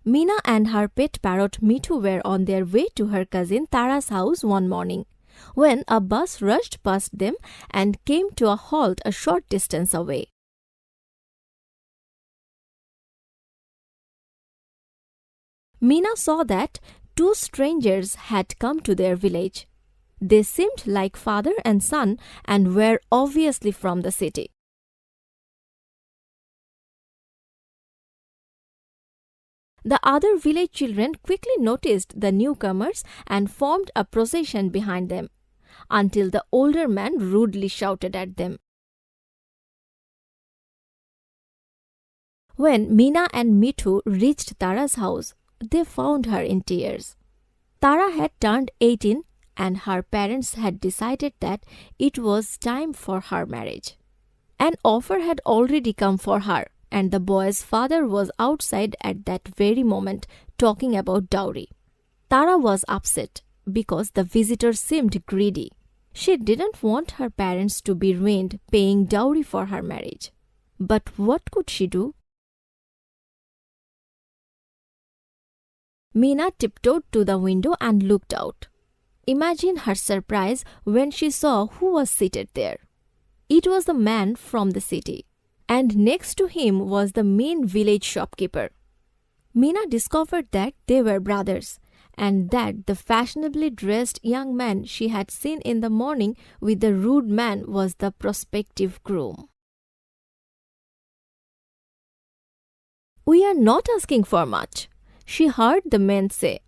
Meena and her pet parrot Mithu were on their way to her cousin Tara's house one morning, when a bus rushed past them and came to a halt a short distance away. Meena saw that two strangers had come to their village. They seemed like father and son and were obviously from the city. The other village children quickly noticed the newcomers and formed a procession behind them, until the older man rudely shouted at them. When Meena and Mithu reached Tara's house, they found her in tears. Tara had turned 18 and her parents had decided that it was time for her marriage. An offer had already come for her, and the boy's father was outside at that very moment talking about dowry. Tara was upset because the visitor seemed greedy. She didn't want her parents to be ruined paying dowry for her marriage. But what could she do? Meena tiptoed to the window and looked out. Imagine her surprise when she saw who was seated there. It was the man from the city, and next to him was the main village shopkeeper. Meena discovered that they were brothers, and that the fashionably dressed young man she had seen in the morning with the rude man was the prospective groom. "We are not asking for much," she heard the man say.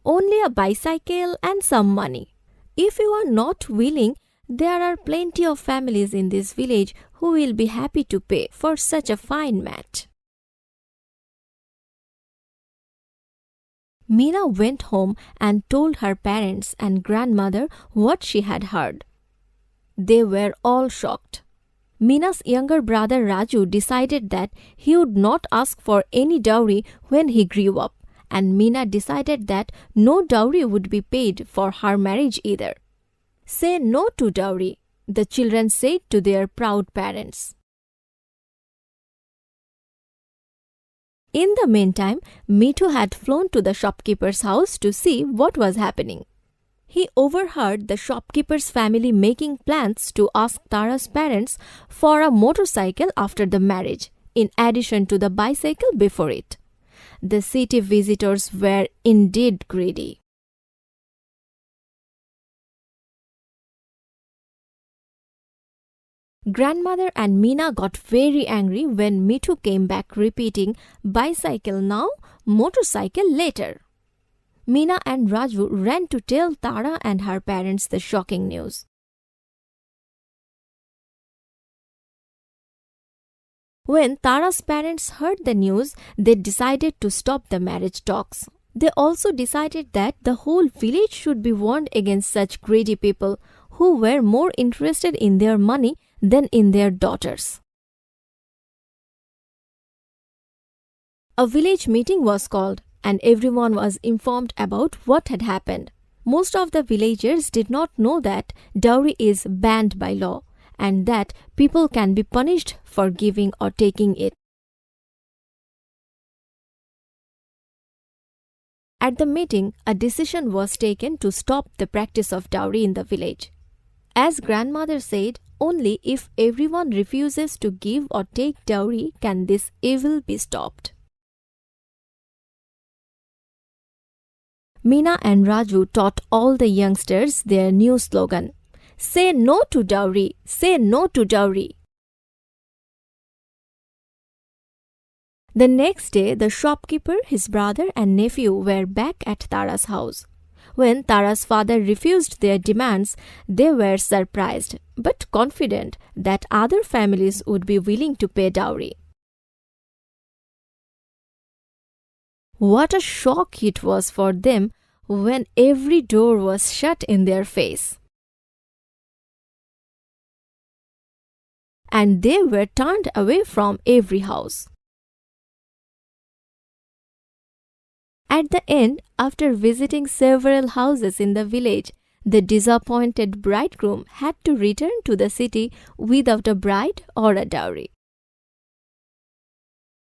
"Only a bicycle and some money. If you are not willing, there are plenty of families in this village who will be happy to pay for such a fine match." Meena went home and told her parents and grandmother what she had heard. They were all shocked. Meena's younger brother Raju decided that he would not ask for any dowry when he grew up, and Meena decided that no dowry would be paid for her marriage either. "Say no to dowry," the children said to their proud parents. In the meantime, Mithu had flown to the shopkeeper's house to see what was happening. He overheard the shopkeeper's family making plans to ask Tara's parents for a motorcycle after the marriage, in addition to the bicycle before it. The city visitors were indeed greedy. Grandmother and Meena got very angry when Mithu came back repeating, "Bicycle now, motorcycle later." Meena and Raju ran to tell Tara and her parents the shocking news. When Tara's parents heard the news, they decided to stop the marriage talks. They also decided that the whole village should be warned against such greedy people who were more interested in their money than in their daughters. A village meeting was called, and everyone was informed about what had happened. Most of the villagers did not know that dowry is banned by law, and that people can be punished for giving or taking it. At the meeting, a decision was taken to stop the practice of dowry in the village. As grandmother said, only if everyone refuses to give or take dowry can this evil be stopped. Meena and Raju taught all the youngsters their new slogan, "Say no to dowry, say no to dowry." The next day, the shopkeeper, his brother and nephew were back at Tara's house. When Tara's father refused their demands, they were surprised but confident that other families would be willing to pay dowry. What a shock it was for them when every door was shut in their face. And they were turned away from every house. At the end, after visiting several houses in the village, the disappointed bridegroom had to return to the city without a bride or a dowry.